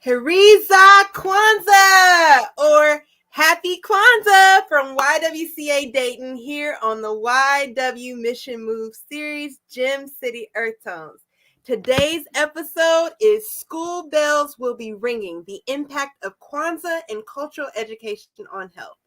Heriza Kwanzaa, or Happy Kwanzaa from YWCA Dayton here on the YW Mission Move series, Gem City Earth Tones. Today's episode is School Bells Will Be Ringing, the impact of Kwanzaa and cultural education on health.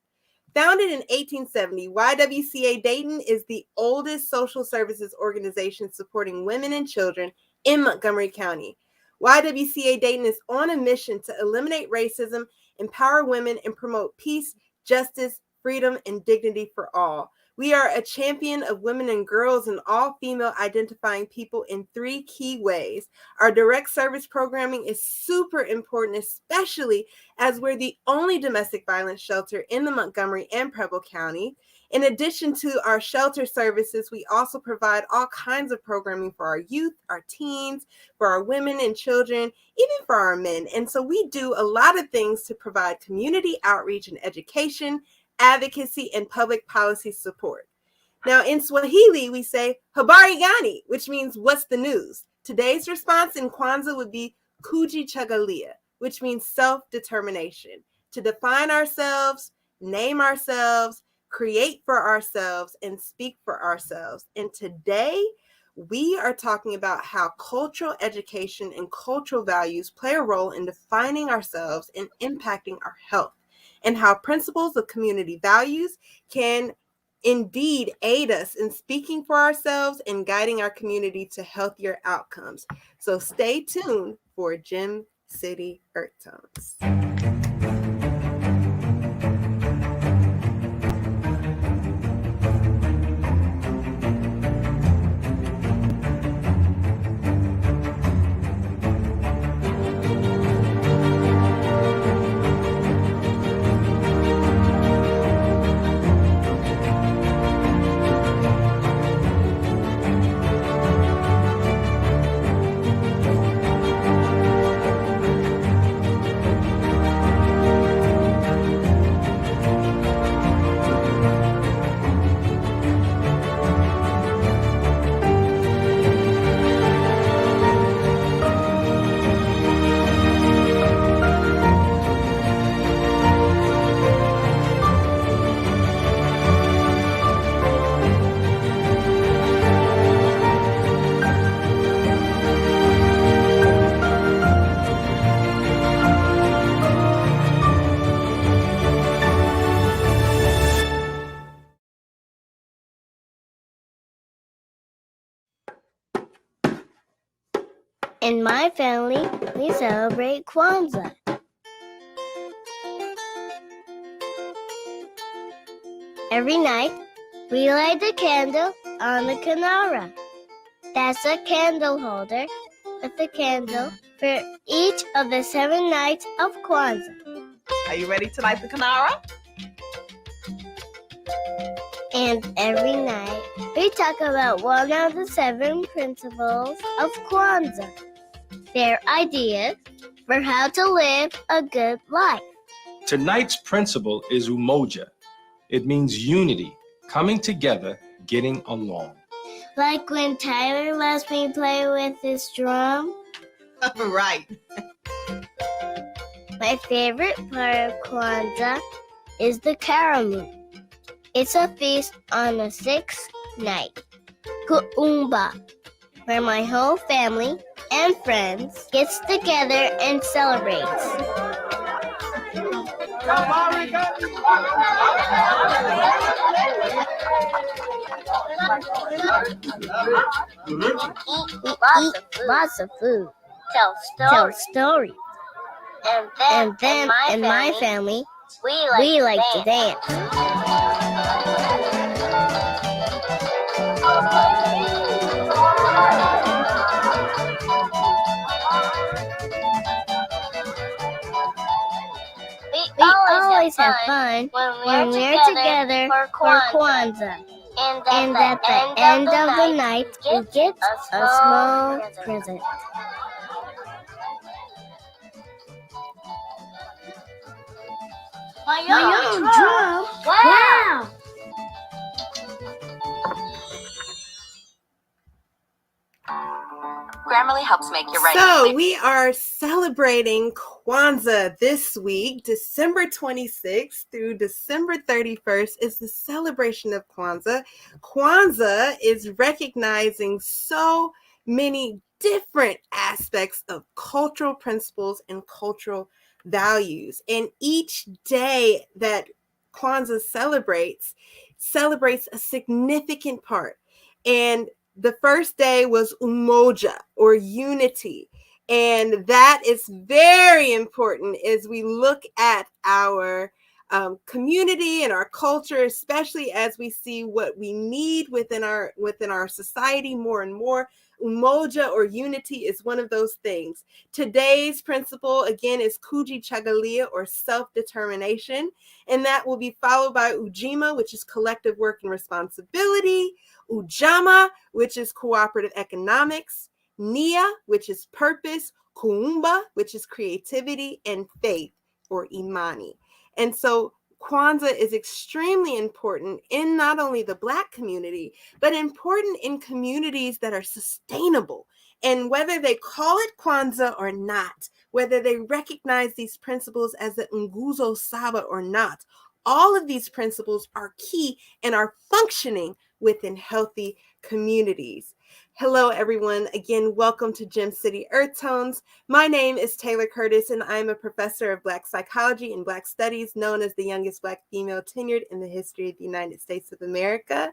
Founded in 1870, YWCA Dayton is the oldest social services organization supporting women and children in Montgomery County. YWCA Dayton is on a mission to eliminate racism, empower women, and promote peace, justice, freedom, and dignity for all. We are a champion of women and girls and all female identifying people in 3 key ways. Our direct service programming is super important, especially as we're the only domestic violence shelter in the Montgomery and Preble County. In addition to our shelter services, we also provide all kinds of programming for our youth, our teens, for our women and children, even for our men. And so we do a lot of things to provide community outreach and education, advocacy, and public policy support. Now, in Swahili, we say, habari gani, which means, what's the news? Today's response in Kwanzaa would be kujichagulia, which means self-determination, to define ourselves, name ourselves, create for ourselves, and speak for ourselves. And today, we are talking about how cultural education and cultural values play a role in defining ourselves and impacting our health, and how principles of community values can indeed aid us in speaking for ourselves and guiding our community to healthier outcomes. So stay tuned for Gem City Earth Tones. In my family, we celebrate Kwanzaa. Every night, we light a candle on the kinara. That's a candle holder with a candle for each of the 7 nights of Kwanzaa. Are you ready to light the kinara? And every night, we talk about one of the 7 principles of Kwanzaa. Their ideas for how to live a good life. Tonight's principle is umoja. It means unity, coming together, getting along. Like when Tyler lets me play with his drum. Right. My favorite part of Kwanzaa is the karamu. It's a feast on the 6th night, Kuumba, where my whole family and friends gets together and celebrates. We eat lots of food, tell stories. And then in my family, we like to dance. We always have fun when we're together for Kwanzaa. And at the end of the night, we get a small present. My own drum? Wow! Grammarly helps make your writing. So we are celebrating Kwanzaa this week, December 26th through December 31st, is the celebration of Kwanzaa. Kwanzaa is recognizing so many different aspects of cultural principles and cultural values. And each day that Kwanzaa celebrates a significant part. And the first day was umoja, or unity. And that is very important as we look at our community and our culture, especially as we see what we need within our society more and more. Umoja, or unity, is one of those things. Today's principle, again, is Kujichagulia, or self-determination. And that will be followed by Ujima, which is collective work and responsibility. Ujama, which is cooperative economics. Nia, which is purpose. Kuumba, which is creativity. And faith, or Imani. And so Kwanzaa is extremely important in not only the Black community, but important in communities that are sustainable. And whether they call it Kwanzaa or not, whether they recognize these principles as the Nguzo Saba or not, all of these principles are key and are functioning within healthy communities. Hello, everyone. Again, welcome to Gem City Earth Tones. My name is Taylor Curtis, and I'm a professor of Black psychology and Black studies, known as the youngest Black female tenured in the history of the United States of America.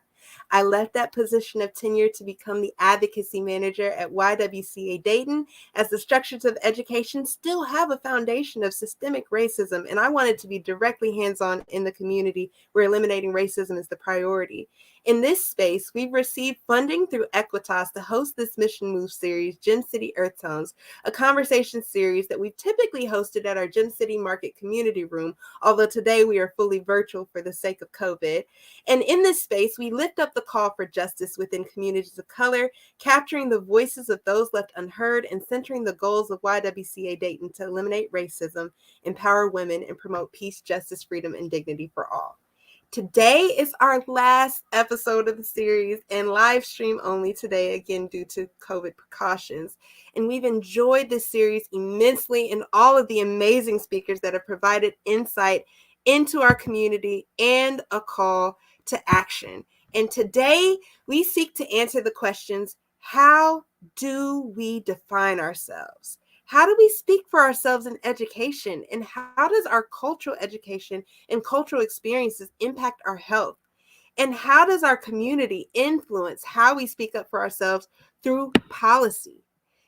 I left that position of tenure to become the advocacy manager at YWCA Dayton, as the structures of education still have a foundation of systemic racism, and I wanted to be directly hands-on in the community where eliminating racism is the priority. In this space, we've received funding through Equitas to host this Mission Move series, Gem City Earth Tones, a conversation series that we've typically hosted at our Gem City Market community room, although today we are fully virtual for the sake of COVID. And in this space, we lift up the call for justice within communities of color, capturing the voices of those left unheard and centering the goals of YWCA Dayton to eliminate racism, empower women, and promote peace, justice, freedom, and dignity for all. Today is our last episode of the series and live stream only today, again, due to COVID precautions. And we've enjoyed this series immensely and all of the amazing speakers that have provided insight into our community and a call to action. And today we seek to answer the questions: how do we define ourselves? How do we speak for ourselves in education? And how does our cultural education and cultural experiences impact our health? And how does our community influence how we speak up for ourselves through policy?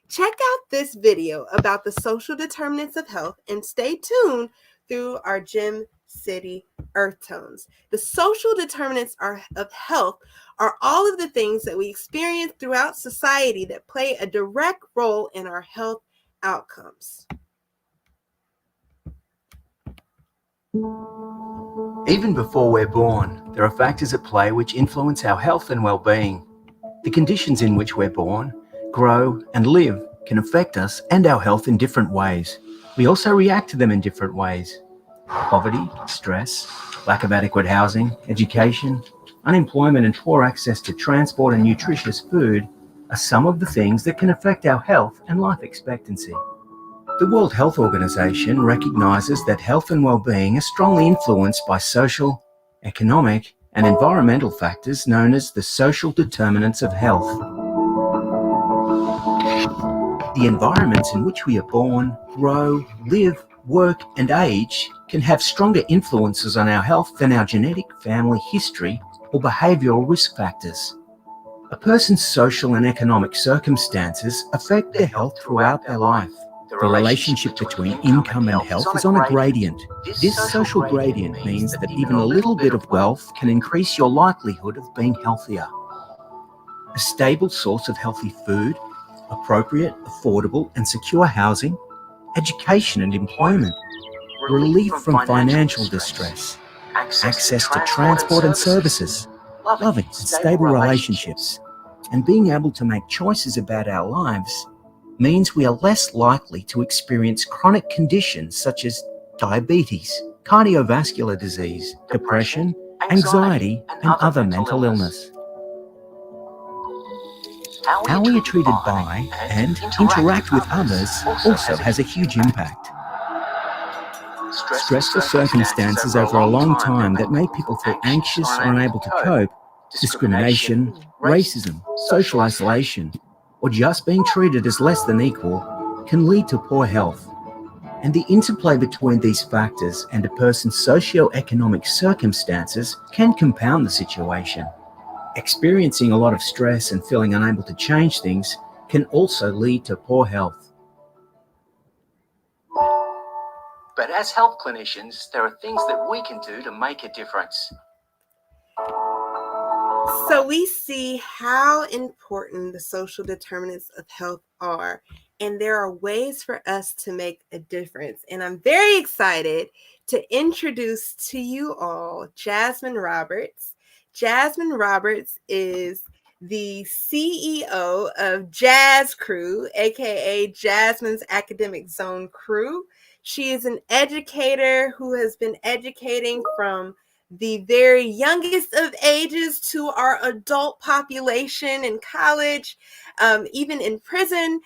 Check out this video about the social determinants of health and stay tuned through our Gem City Earth Tones. The social determinants of health are all of the things that we experience throughout society that play a direct role in our health outcomes. Even before we're born, there are factors at play which influence our health and well-being. The conditions in which we're born, grow, and live can affect us and our health in different ways. We also react to them in different ways. Poverty, stress, lack of adequate housing, education, unemployment, and poor access to transport and nutritious food are some of the things that can affect our health and life expectancy. The World Health Organization recognizes that health and well-being are strongly influenced by social, economic, and environmental factors known as the social determinants of health. The environments in which we are born, grow, live, work, and age can have stronger influences on our health than our genetic family history or behavioral risk factors. A person's social and economic circumstances affect their health throughout their life. The relationship between income and health is on a gradient. This social gradient means that even a little bit of wealth can increase your likelihood of being healthier. A stable source of healthy food, appropriate, affordable, and secure housing, education and employment, relief from financial distress, access to transport and services, loving and stable relationships, and being able to make choices about our lives means we are less likely to experience chronic conditions such as diabetes, cardiovascular disease, depression, anxiety, and other mental illness. How we are treated by and interact with others also has a huge impact. stressful circumstances over a long time that made people feel anxious or unable to cope, discrimination, racism, social isolation, or just being treated as less than equal can lead to poor health. And the interplay between these factors and a person's socio-economic circumstances can compound the situation. Experiencing a lot of stress and feeling unable to change things can also lead to poor health. But as health clinicians, there are things that we can do to make a difference. So we see how important the social determinants of health are, and there are ways for us to make a difference. And I'm very excited to introduce to you all Jasmine Roberts. Jasmine Roberts is the CEO of Jazz Crew, aka Jasmine's Academic Zone Crew. She is an educator who has been educating from the very youngest of ages to our adult population in college, even in prison.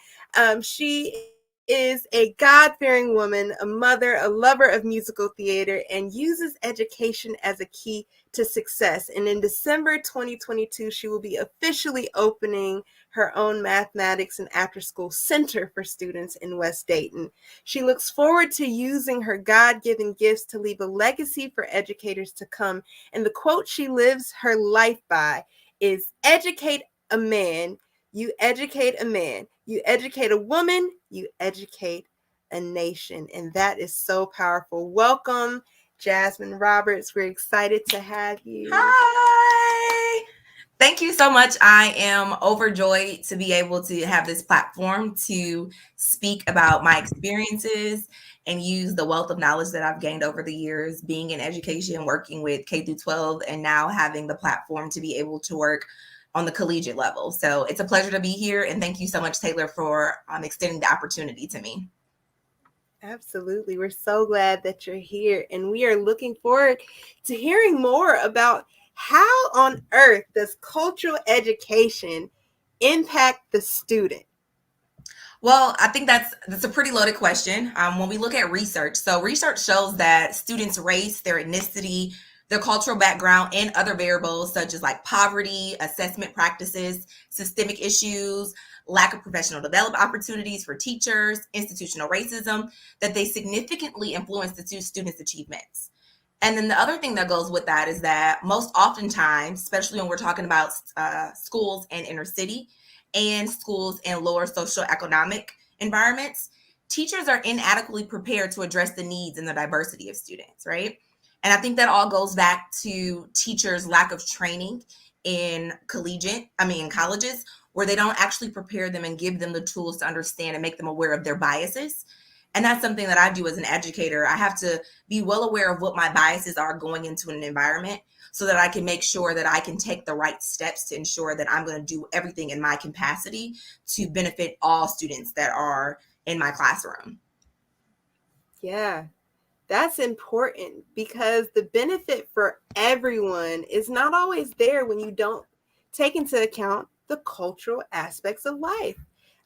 She is a God-fearing woman, a mother, a lover of musical theater, and uses education as a key to success. And in December 2022, she will be officially opening her own mathematics and after-school center for students in West Dayton. She looks forward to using her God-given gifts to leave a legacy for educators to come. And the quote she lives her life by is, "Educate a man, you educate a man. You educate a woman, you educate a nation." And that is so powerful. Welcome, Jasmine Roberts. We're excited to have you. Hi. Thank you so much. I am overjoyed to be able to have this platform to speak about my experiences and use the wealth of knowledge that I've gained over the years being in education, working with K through 12, and now having the platform to be able to work on the collegiate level. So it's a pleasure to be here. And thank you so much, Taylor, for extending the opportunity to me. Absolutely. We're so glad that you're here. And we are looking forward to hearing more about how on earth does cultural education impact the student? Well, I think that's a pretty loaded question. When we look at research, so research shows that students' race, their ethnicity, their cultural background, and other variables such as like poverty, assessment practices, systemic issues, lack of professional development opportunities for teachers, institutional racism, that they significantly influence the students' achievements. And then the other thing that goes with that is that most oftentimes, especially when we're talking about schools in inner city and schools in lower socioeconomic environments, teachers are inadequately prepared to address the needs and the diversity of students, right? And I think that all goes back to teachers' lack of training in colleges, where they don't actually prepare them and give them the tools to understand and make them aware of their biases. And that's something that I do as an educator. I have to be well aware of what my biases are going into an environment so that I can make sure that I can take the right steps to ensure that I'm going to do everything in my capacity to benefit all students that are in my classroom. Yeah, that's important because the benefit for everyone is not always there when you don't take into account the cultural aspects of life.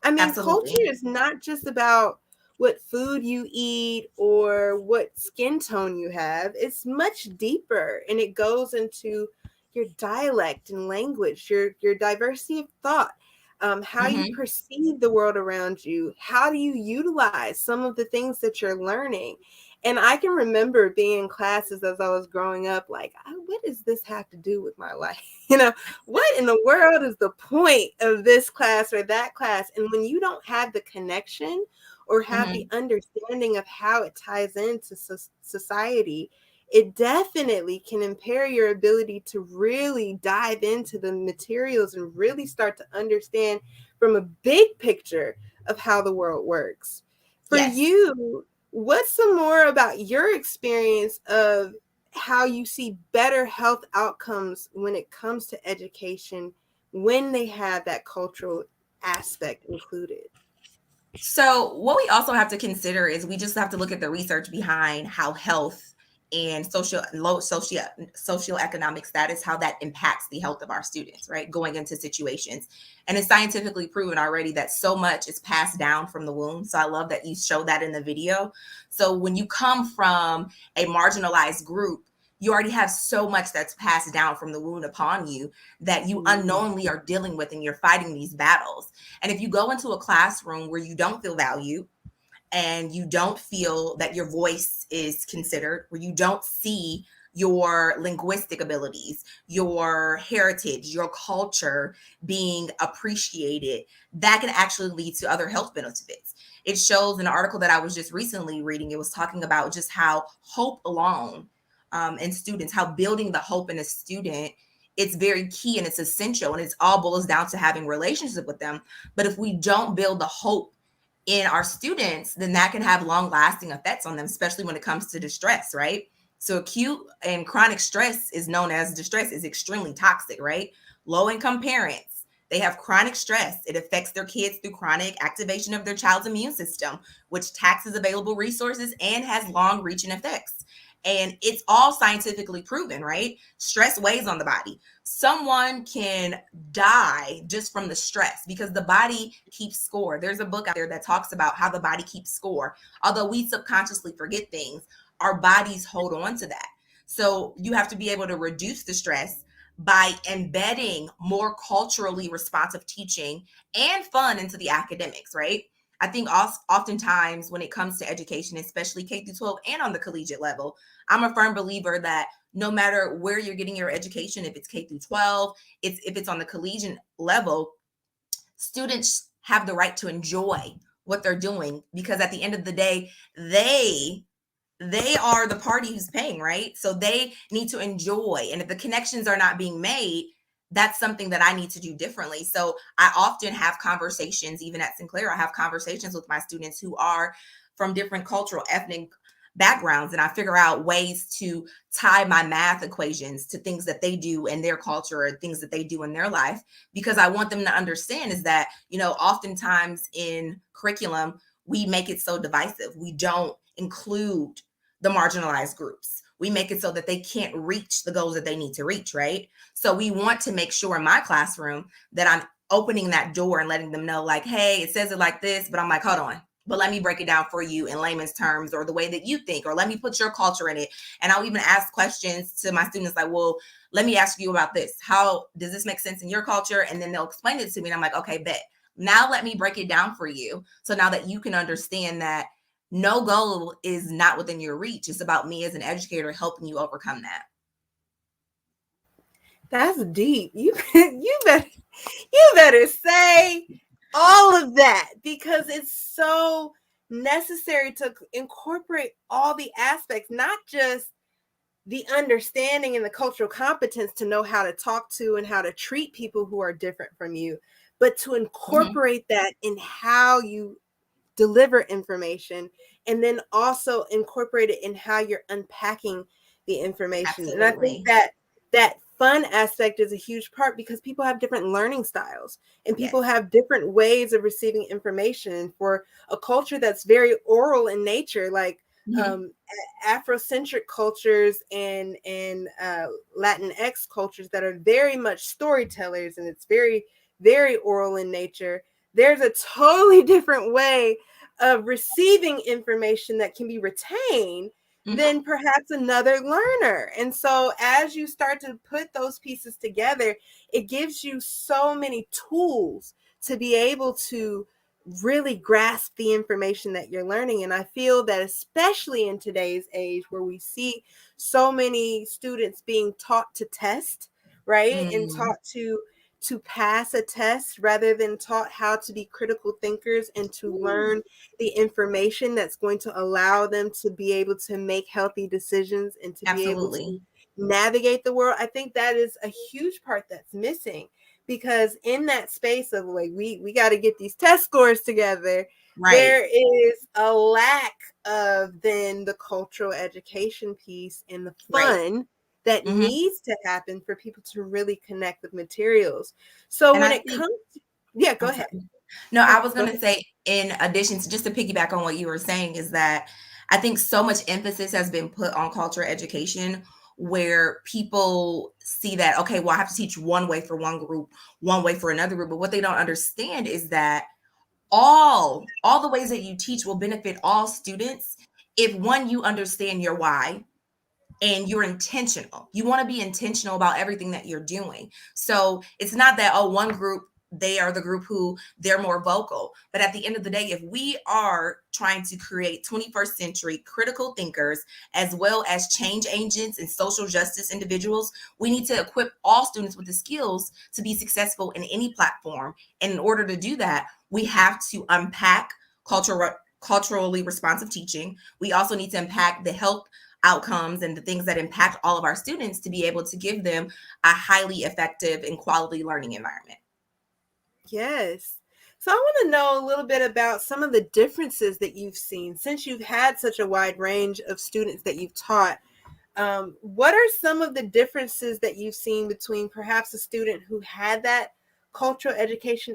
I mean, Absolutely. Culture is not just about what food you eat or what skin tone you have. It's much deeper, and it goes into your dialect and language, your diversity of thought, how you perceive the world around you, how do you utilize some of the things that you're learning. And I can remember being in classes as I was growing up, like, what does this have to do with my life? What in the world is the point of this class or that class? And when you don't have the connection or have the understanding of how it ties into society, it definitely can impair your ability to really dive into the materials and really start to understand from a big picture of how the world works. For you, what's some more about your experience of how you see better health outcomes when it comes to education when they have that cultural aspect included? So what we also have to consider is we just have to look at the research behind how health and low socioeconomic status, how that impacts the health of our students, right? Going into situations. And it's scientifically proven already that so much is passed down from the womb. So I love that you showed that in the video. So when you come from a marginalized group, you already have so much that's passed down from the womb upon you that you unknowingly are dealing with, and you're fighting these battles. And if you go into a classroom where you don't feel valued, and you don't feel that your voice is considered, where you don't see your linguistic abilities, your heritage, your culture being appreciated, that can actually lead to other health benefits. It shows in an article that I was just recently reading, it was talking about just how hope alone in students, how building the hope in a student, it's very key and it's essential, and it's all boils down to having relationship with them. But if we don't build the hope in our students, then that can have long lasting effects on them, especially when it comes to distress, right? So acute and chronic stress is known as distress, is extremely toxic, right? Low income parents, they have chronic stress. It affects their kids through chronic activation of their child's immune system, which taxes available resources and has long reaching effects. And it's all scientifically proven, right? Stress weighs on the body. Someone can die just from the stress because the body keeps score. There's a book out there that talks about how the body keeps score. Although we subconsciously forget things, our bodies hold on to that. So you have to be able to reduce the stress by embedding more culturally responsive teaching and fun into the academics, right? I think oftentimes when it comes to education, especially K through 12 and on the collegiate level, I'm a firm believer that no matter where you're getting your education, if it's K through 12, if it's on the collegiate level, students have the right to enjoy what they're doing, because at the end of the day, they are the party who's paying, right? So they need to enjoy. And if the connections are not being made, that's something that I need to do differently. So I often have conversations, even at Sinclair, I have conversations with my students who are from different cultural, ethnic backgrounds, and I figure out ways to tie my math equations to things that they do in their culture or things that they do in their life, because I want them to understand is that, oftentimes in curriculum, we make it so divisive. We don't include the marginalized groups. We make it so that they can't reach the goals that they need to reach, right? So we want to make sure in my classroom that I'm opening that door and letting them know, like, hey, it says it like this, but I'm like, hold on, but let me break it down for you in layman's terms, or the way that you think, or let me put your culture in it. And I'll even ask questions to my students like, well, let me ask you about this. How does this make sense in your culture? And then they'll explain it to me. And I'm like, okay, bet. Now let me break it down for you. So now that you can understand that no goal is not within your reach. It's about me as an educator helping you overcome that. That's deep. You better say all of that, because it's so necessary to incorporate all the aspects, not just the understanding and the cultural competence to know how to talk to and how to treat people who are different from you, but to incorporate that in how you deliver information, and then also incorporate it in how you're unpacking the information. Absolutely. And I think that fun aspect is a huge part, because people have different learning styles and people have different ways of receiving information. For a culture that's very oral in nature, like Afrocentric cultures and Latinx cultures that are very much storytellers, and it's very, very oral in nature, there's a totally different way of receiving information that can be retained than perhaps another learner. And so as you start to put those pieces together, it gives you so many tools to be able to really grasp the information that you're learning. And I feel that especially in today's age, where we see so many students being taught to test, right? And taught to pass a test rather than taught how to be critical thinkers and to learn the information that's going to allow them to be able to make healthy decisions and to be able to navigate the world. I think that is a huge part that's missing, because in that space of like, we got to get these test scores together, there is a lack of then the cultural education piece and the fun that needs to happen for people to really connect with materials. So when it comes to, go ahead. No, I was going to say, in addition to, just to piggyback on what you were saying, is that I think so much emphasis has been put on cultural education where people see that, okay, well, I have to teach one way for one group, one way for another group. But what they don't understand is that all the ways that you teach will benefit all students if one, you understand your why and you're intentional. You want to be intentional about everything that you're doing. So it's not that, oh, one group, they are the group who they're more vocal. But at the end of the day, if we are trying to create 21st century critical thinkers, as well as change agents and social justice individuals, we need to equip all students with the skills to be successful in any platform. And in order to do that, we have to unpack culturally responsive teaching. We also need to unpack the health outcomes and the things that impact all of our students to be able to give them a highly effective and quality learning environment. Yes. So I want to know a little bit about some of the differences that you've seen since you've had such a wide range of students that you've taught. What are some of the differences that you've seen between perhaps a student who had that cultural education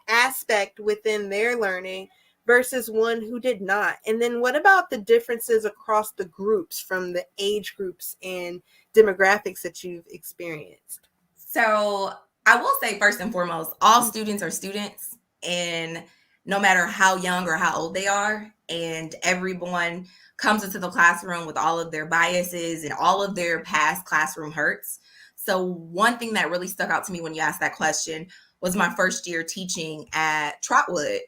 aspect within their learning versus one who did not? And then what about the differences across the groups, from the age groups and demographics that you've experienced? So I will say, first and foremost, all students are students, and no matter how young or how old they are, and everyone comes into the classroom with all of their biases and all of their past classroom hurts. So one thing that really stuck out to me when you asked that question was my first year teaching at Trotwood.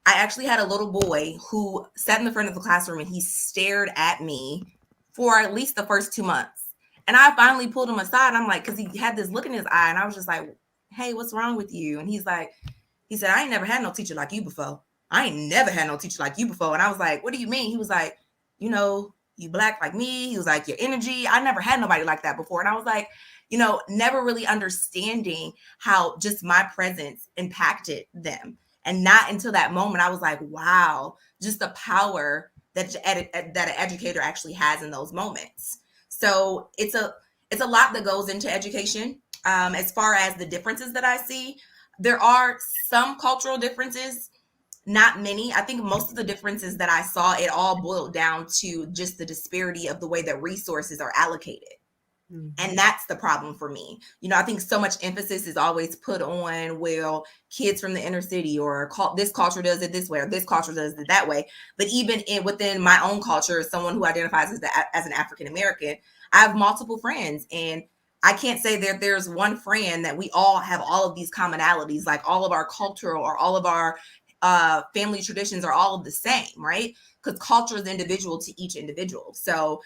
I actually had a little boy who sat in the front of the classroom and he stared at me for at least the first 2 months. And I finally pulled him aside. I'm like, because he had this look in his eye, and I was just like, hey, what's wrong with you? And he said, I ain't never had no teacher like you before. I ain't never had no teacher like you before. And I was like, what do you mean? He was like, you Black like me. He was like, your energy. I never had nobody like that before. And I was like, never really understanding how just my presence impacted them. And not until that moment, I was like, wow, just the power that an educator actually has in those moments. So it's a lot that goes into education. As far as the differences that I see, there are some cultural differences, not many. I think most of the differences that I saw, it all boiled down to just the disparity of the way that resources are allocated. Mm-hmm. And that's the problem for me. I think so much emphasis is always put on, well, kids from the inner city, or this culture does it this way, or this culture does it that way. But even within my own culture, as someone who identifies as an African American, I have multiple friends, and I can't say that there's one friend that we all have all of these commonalities, like all of our cultural or all of our family traditions are all the same, right? Because culture is individual to each individual. So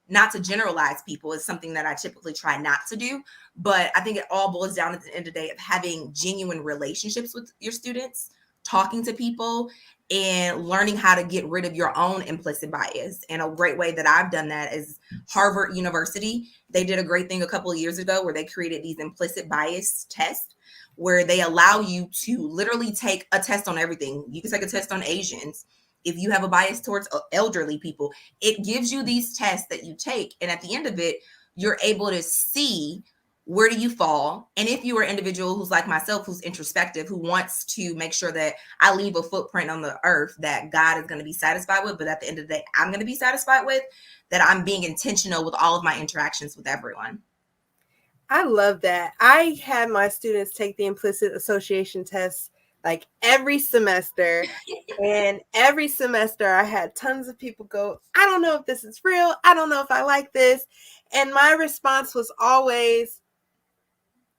not to generalize people is something that I typically try not to do. But I think it all boils down at the end of the day of having genuine relationships with your students, talking to people, and learning how to get rid of your own implicit bias. And a great way that I've done that is Harvard University. They did a great thing a couple of years ago where they created these implicit bias tests where they allow you to literally take a test on everything. You can take a test on Asians. If you have a bias towards elderly people, it gives you these tests that you take. And at the end of it, you're able to see where do you fall. And if you are an individual who's like myself, who's introspective, who wants to make sure that I leave a footprint on the earth that God is going to be satisfied with, but at the end of the day, I'm going to be satisfied with, that I'm being intentional with all of my interactions with everyone. I love that. I had my students take the implicit association test like every semester. And every semester I had tons of people go, I don't know if this is real. I don't know if I like this. And my response was always,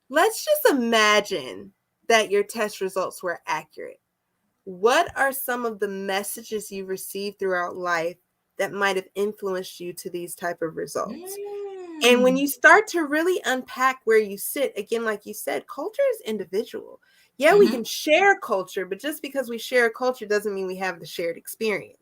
let's just imagine that your test results were accurate. What are some of the messages you received throughout life that might have influenced you to these type of results? And when you start to really unpack where you sit, again, like you said, culture is individual. Yeah, we can share culture, but just because we share culture doesn't mean we have the shared experience.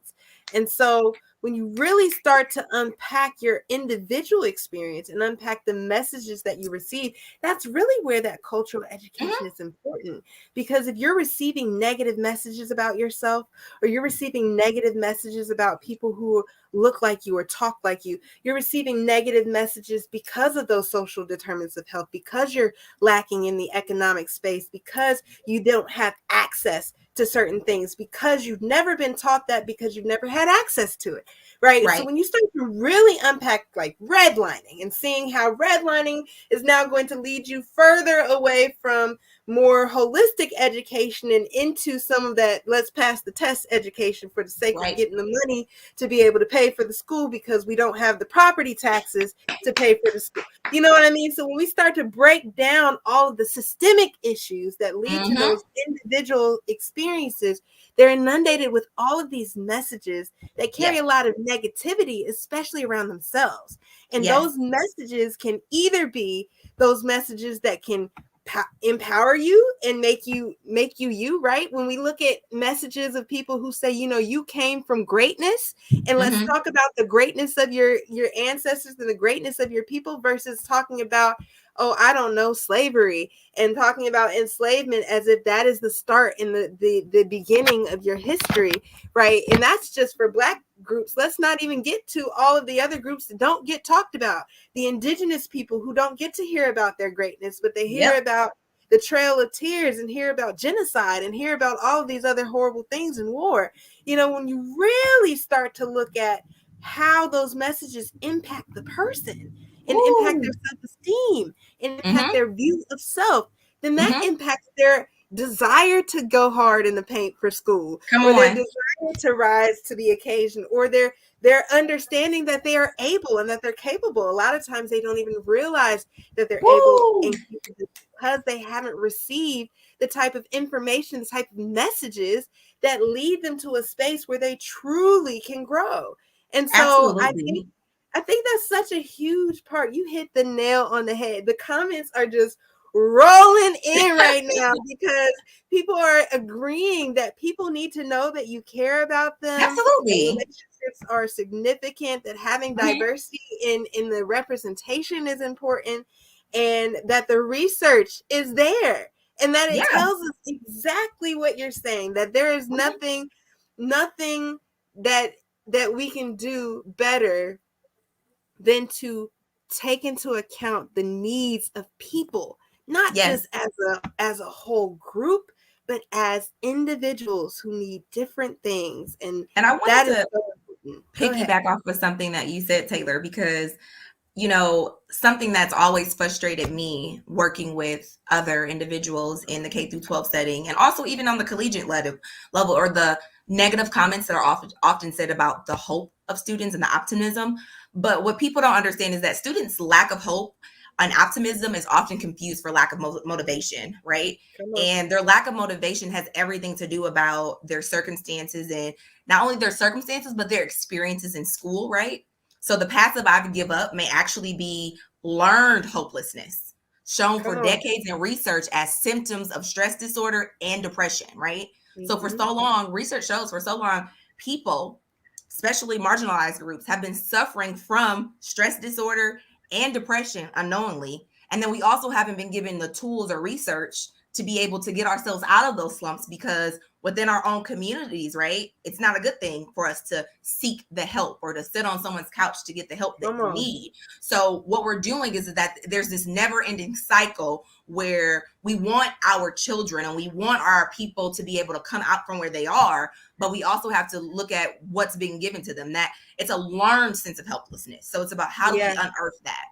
And so when you really start to unpack your individual experience and unpack the messages that you receive, that's really where that cultural education is important. Because if you're receiving negative messages about yourself, or you're receiving negative messages about people who look like you or talk like you, you're receiving negative messages because of those social determinants of health, because you're lacking in the economic space, because you don't have access to certain things because you've never been taught that, because you've never had access to it, right? So when you start to really unpack like redlining and seeing how redlining is now going to lead you further away from more holistic education and into some of that let's pass the test education for the sake of getting the money to be able to pay for the school because we don't have the property taxes to pay for the school. You know what I mean? So when we start to break down all of the systemic issues that lead to those individual experiences, they're inundated with all of these messages that carry a lot of negativity, especially around themselves. And those messages can either be those messages that can empower you and make you right. When we look at messages of people who say, you know, you came from greatness, and let's talk about the greatness of your ancestors and the greatness of your people, versus talking about, oh, I don't know, slavery, and talking about enslavement as if that is the start in the beginning of your history, right? And that's just for Black groups. Let's not even get to all of the other groups that don't get talked about. The indigenous people who don't get to hear about their greatness, but they hear about the Trail of Tears and hear about genocide and hear about all of these other horrible things in war. You know, when you really start to look at how those messages impact the person and impact their self-esteem and impact their view of self, then that impacts their desire to go hard in the paint for school, or their desire to rise to the occasion, or their understanding that they are able and that they're capable. A lot of times they don't even realize that they're able, and because they haven't received the type of information, the type of messages that lead them to a space where they truly can grow. And so I think that's such a huge part. You hit the nail on the head. The comments are just rolling in right now because people are agreeing that people need to know that you care about them. Absolutely. Relationships are significant, that having diversity in the representation is important, and that the research is there, and that it tells us exactly what you're saying, that there is nothing that we can do better than to take into account the needs of people, not just as a whole group, but as individuals who need different things. And I wanted to piggyback off of something that you said, Taylor, because, you know, something that's always frustrated me working with other individuals in the K through 12 setting, and also even on the collegiate level, or the negative comments that are often said about the hope of students and the optimism. But what people don't understand is that students' lack of hope and optimism is often confused for lack of motivation, right? And their lack of motivation has everything to do about their circumstances, and not only their circumstances, but their experiences in school, right? So the passive I give up may actually be learned hopelessness, shown for decades in research as symptoms of stress disorder and depression, right? So for so long, research shows for so long, people, especially marginalized groups, have been suffering from stress disorder and depression unknowingly. And then we also haven't been given the tools or research to be able to get ourselves out of those slumps, because within our own communities, right, it's not a good thing for us to seek the help or to sit on someone's couch to get the help that we need. So what we're doing is that there's this never-ending cycle where we want our children and we want our people to be able to come out from where they are, but we also have to look at what's being given to them, that it's a learned sense of helplessness. So it's about how do we unearth that?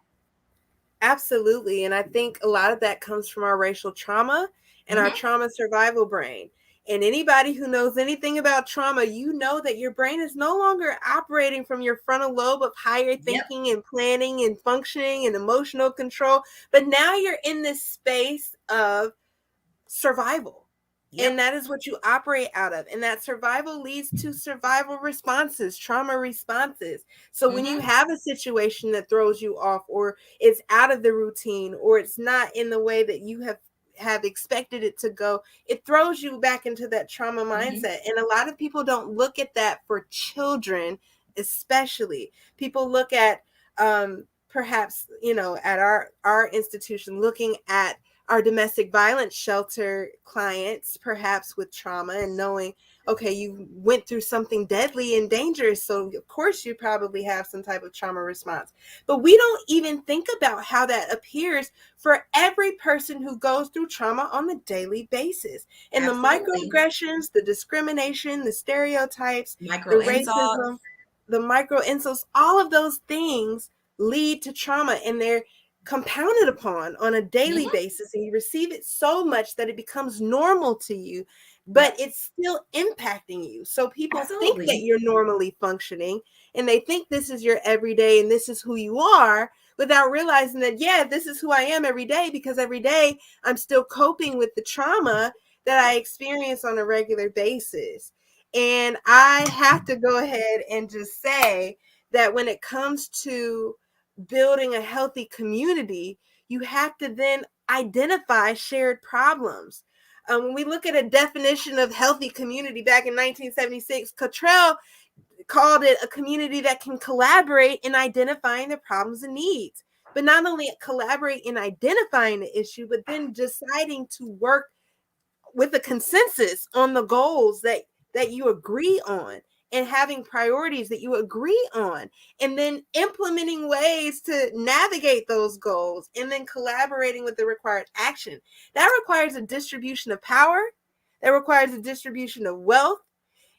Absolutely. And I think a lot of that comes from our racial trauma and our trauma survival brain. And anybody who knows anything about trauma, you know that your brain is no longer operating from your frontal lobe of higher thinking and planning and functioning and emotional control. But now you're in this space of survival. And that is what you operate out of. And that survival leads to survival responses, trauma responses. So when you have a situation that throws you off, or it's out of the routine, or it's not in the way that you have expected it to go, it throws you back into that trauma mindset. And a lot of people don't look at that for children, especially. People look at perhaps, you know, at our institution, looking at our domestic violence shelter clients, perhaps with trauma, and knowing, okay, you went through something deadly and dangerous, so of course you probably have some type of trauma response. But we don't even think about how that appears for every person who goes through trauma on a daily basis. And Absolutely. the microaggressions, the discrimination, the stereotypes, Micro the insults. racism, the micro insults, all of those things lead to trauma, and they're compounded upon on a daily basis, and you receive it so much that it becomes normal to you, but it's still impacting you. So people think that Absolutely. you're normally functioning, and they think this is your everyday and this is who you are, without realizing that, yeah, this is who I am every day, because every day I'm still coping with the trauma that I experience on a regular basis. And I have to go ahead and just say that when it comes to building a healthy community, you have to then identify shared problems. When we look at a definition of healthy community back in 1976, Cottrell called it a community that can collaborate in identifying the problems and needs. But not only collaborate in identifying the issue, but then deciding to work with a consensus on the goals that you agree on, and having priorities that you agree on, and then implementing ways to navigate those goals, and then collaborating with the required action. That requires a distribution of power. That requires a distribution of wealth.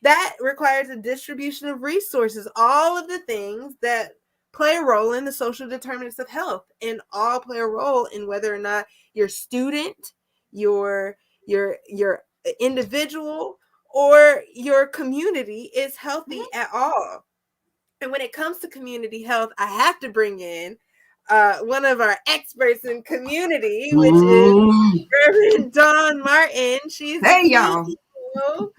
That requires a distribution of resources, all of the things that play a role in the social determinants of health, and all play a role in whether or not your student, your individual, or your community is healthy at all. And when it comes to community health, I have to bring in one of our experts in community, which is Reverend Dawn Martin. She's Hey, the y'all. CEO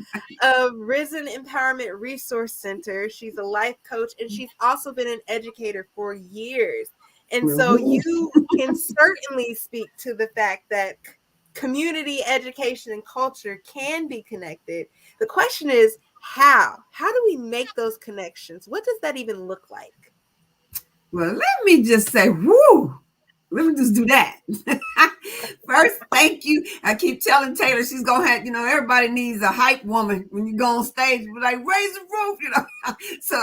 of Risen Empowerment Resource Center. She's a life coach, and she's also been an educator for years. And so you can certainly speak to the fact that community, education, and culture can be connected. The question is, how? How do we make those connections? What does that even look like? Well, let me just say, woo, let me just do that. First, thank you. I keep telling Taylor she's going to have, everybody needs a hype woman when you go on stage. Be like, raise the roof, So,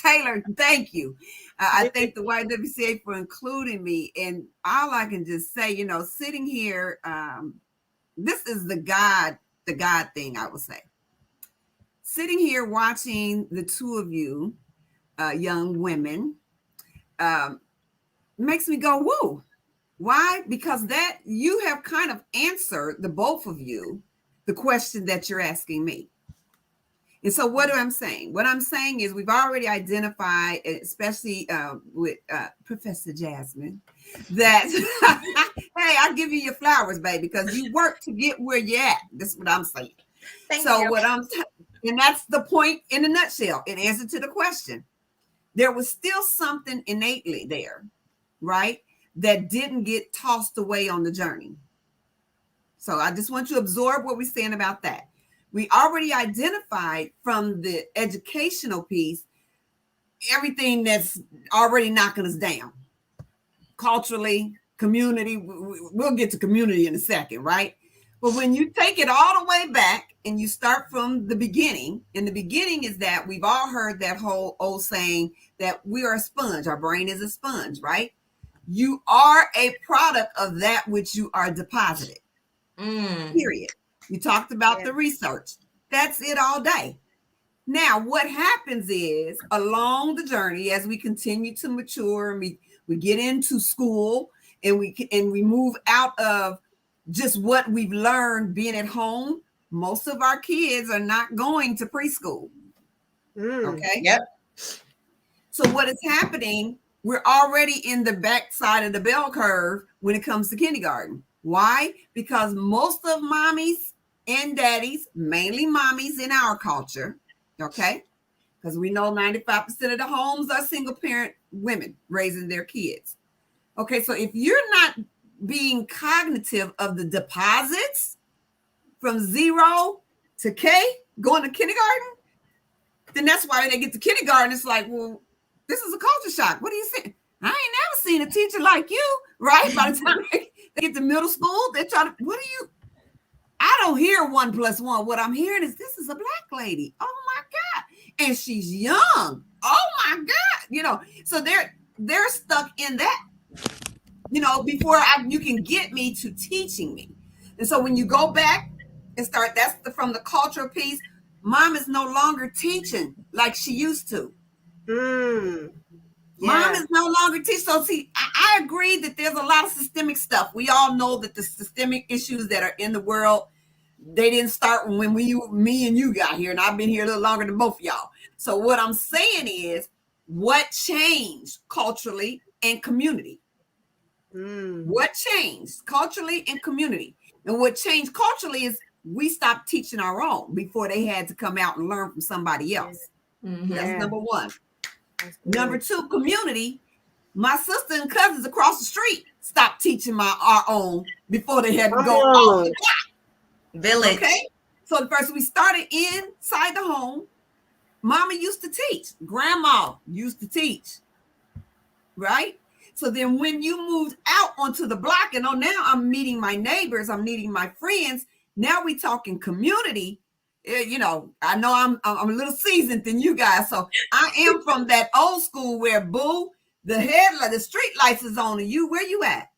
Taylor, thank you. I thank the YWCA for including me. And all I can just say, sitting here, this is the God thing, I would say. Sitting here watching the two of you, young women, makes me go, woo. Why? Because that you have kind of answered, the both of you, the question that you're asking me. And so what am I saying? What I'm saying is we've already identified, especially with Professor Jasmine, that, hey, I'll give you your flowers, baby, because you work to get where you're at. That's what I'm saying. Thank you. And that's the point in a nutshell. In answer to the question, there was still something innately there, right, that didn't get tossed away on the journey. So I just want you to absorb what we're saying about that. We already identified from the educational piece everything that's already knocking us down. Culturally, community, we'll get to community in a second, right? But when you take it all the way back and you start from the beginning, and the beginning is that we've all heard that whole old saying that we are a sponge, our brain is a sponge, right? You are a product of that which you are deposited. Period. You talked about the research. That's it all day. Now, what happens is along the journey, as we continue to mature and we get into school and we move out of just what we've learned being at home, most of our kids are not going to preschool. Okay. Yep. So what is happening? We're already in the backside of the bell curve when it comes to kindergarten. Why? Because most of mommies and daddies, mainly mommies in our culture, okay, because we know 95% of the homes are single parent women raising their kids. Okay, so if you're not being cognitive of the deposits from 0 to K going to kindergarten, then that's why they get to kindergarten. It's like, well, this is a culture shock. What are you saying? I ain't never seen a teacher like you, right? By the time they get to middle school, they're trying to, I don't hear 1 + 1. What I'm hearing is this is a black lady. Oh my God. And she's young. Oh my God. So they're stuck in that, before you can get me to teaching me. And so when you go back and start, from the cultural piece, mom is no longer teaching like she used to. Mom is no longer teaching. So see, I agree that there's a lot of systemic stuff. We all know that the systemic issues that are in the world, they didn't start when me and you got here, and I've been here a little longer than both of y'all. So what I'm saying is, what changed culturally and community? What changed culturally and community? And what changed culturally is we stopped teaching our own before they had to come out and learn from somebody else. That's number one. Number two, community. My sister and cousins across the street stopped teaching our own before they had to go off the block. Village. Okay. So first we started inside the home. Mama used to teach. Grandma used to teach. Right? So then when you moved out onto the block, and now I'm meeting my neighbors, I'm meeting my friends. Now we talking community. I know I'm a little seasoned than you guys. So I am from that old school where the street lights is on, and where you at?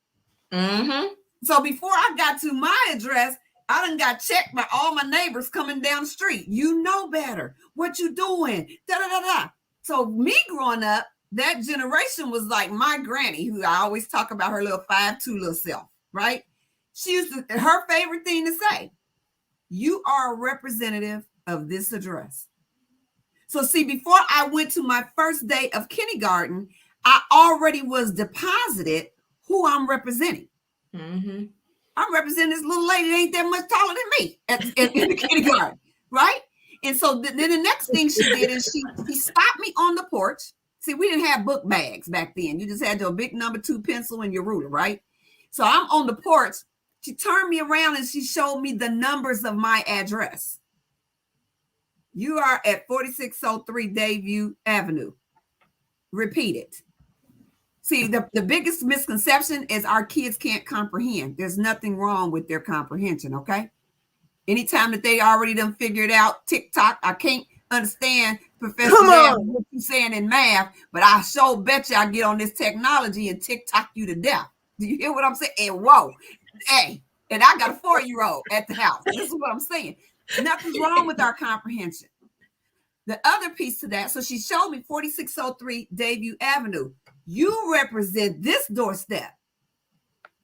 So before I got to my address, I done got checked by all my neighbors coming down the street. You know better. What you doing? Da-da-da-da. So me growing up, that generation was like my granny, who I always talk about, her little 5'2" little self, right? She used to, her favorite thing to say, you are a representative of this address. So see, before I went to my first day of kindergarten, I already was deposited who I'm representing. I'm representing this little lady that ain't that much taller than me in the kindergarten, right? And so then the next thing she did is she stopped me on the porch. See, we didn't have book bags back then. You just had your big number 2 pencil and your ruler, right? So I'm on the porch. She turned me around and she showed me the numbers of my address. You are at 4603 Dayview Avenue. Repeat it. See, the biggest misconception is our kids can't comprehend. There's nothing wrong with their comprehension, okay? Anytime that they already done figured out TikTok, I can't understand Professor what you saying in math, but I sure bet you I get on this technology and TikTok you to death. Do you hear what I'm saying? And whoa, hey, and I got a 4-year-old at the house. This is what I'm saying. Nothing's wrong with our comprehension. The other piece to that, so she showed me 4603 Dayview Avenue. You represent this doorstep.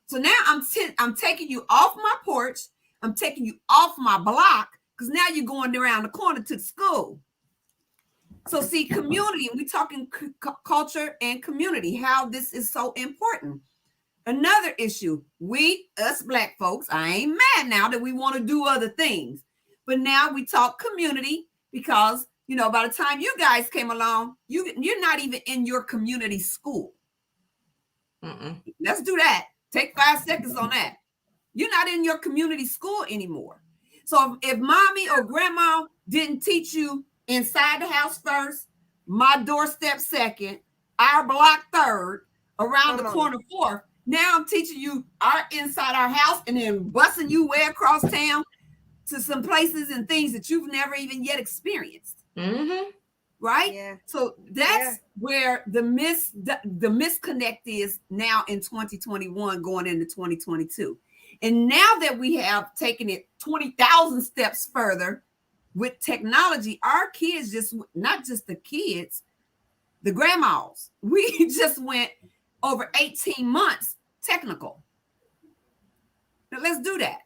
So now I'm taking you off my porch. I'm taking you off my block, because now you're going around the corner to the school. So see, community, and we're talking culture and community, how this is so important. Another issue, us Black folks, I ain't mad now that we want to do other things, but now we talk community because, by the time you guys came along, you're not even in your community school. Let's do that. Take 5 seconds on that. You're not in your community school anymore. So if mommy or grandma didn't teach you inside the house first, my doorstep second, our block third, around the corner fourth, now I'm teaching you inside our house and then busing you way across town to some places and things that you've never even yet experienced. Right? Yeah. So that's where the misconnect is now in 2021 going into 2022. And now that we have taken it 20,000 steps further with technology, our kids not just the kids, the grandmas, we just went over 18 months technical. Now let's do that.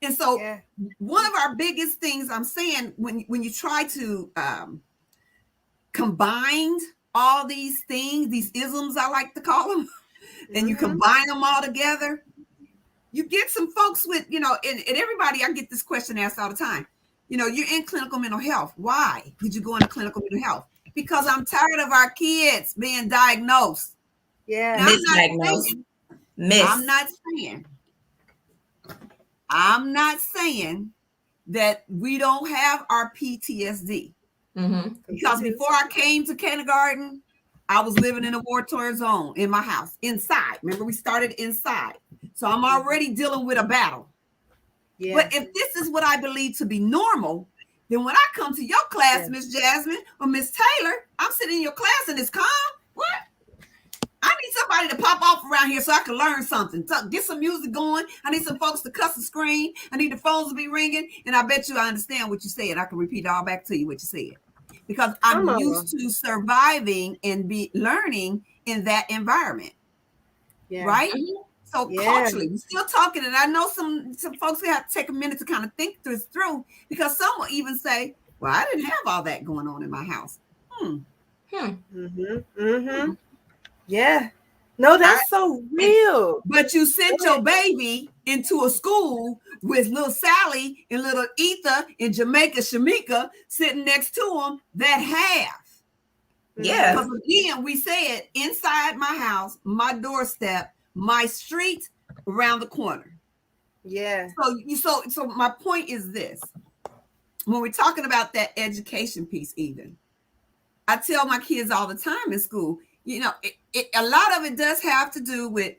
And so one of our biggest things I'm saying, when you try to combine all these things, these isms, I like to call them, and you combine them all together, you get some folks with, and everybody, I get this question asked all the time. You're in clinical mental health. Why did you go into clinical mental health? Because I'm tired of our kids being diagnosed. Yeah. I'm not saying that we don't have our PTSD. Because before I came to kindergarten, I was living in a war-torn zone in my house, inside. Remember, we started inside. So I'm already dealing with a battle. Yeah. But if this is what I believe to be normal, then when I come to your class, Miss Jasmine or Miss Taylor, I'm sitting in your class and it's calm. What? I need somebody to pop off around here so I can learn something. Get some music going. I need some folks to cuss and scream. I need the phones to be ringing. And I bet you I understand what you said. I can repeat all back to you what you said. Because I'm used to surviving and be learning in that environment. Yeah. Right? So culturally, we're still talking. And I know some folks have to take a minute to kind of think this through, because some will even say, well, I didn't have all that going on in my house. Yeah. No, that's so real. But you sent your baby into a school with little Sally and little Etha and Jamaica Shamika sitting next to them that have. Yeah. Because again, we said inside my house, my doorstep, my street, around the corner. Yeah. So my point is this. When we're talking about that education piece, even, I tell my kids all the time in school, you know, a lot of it does have to do with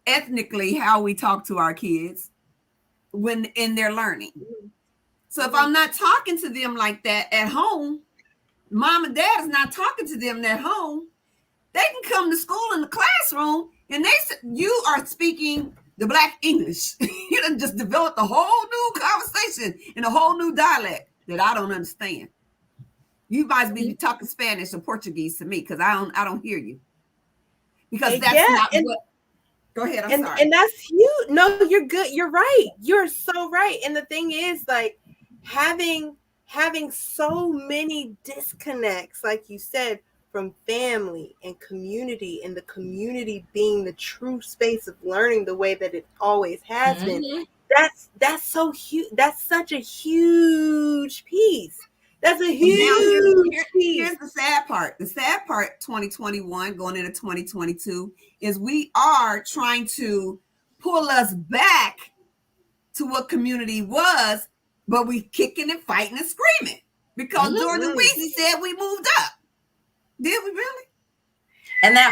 ethnically how we talk to our kids when in their learning. So if I'm not talking to them like that at home, mom and dad is not talking to them at home, they can come to school in the classroom and you are speaking the Black English. You done just developed a whole new conversation and a whole new dialect that I don't understand. You might be talking Spanish or Portuguese to me because I don't hear you. Because that's not what. Go ahead. I'm sorry. And that's huge. No, you're good. You're right. You're so right. And the thing is, like, having so many disconnects, like you said, from family and community, and the community being the true space of learning the way that it always has been. That's so huge. That's such a huge piece. That's a huge piece. Here's the sad part. The sad part, 2021 going into 2022, is we are trying to pull us back to what community was, but we kicking and fighting and screaming because Jordan Weezy said we moved up. Did we really? And the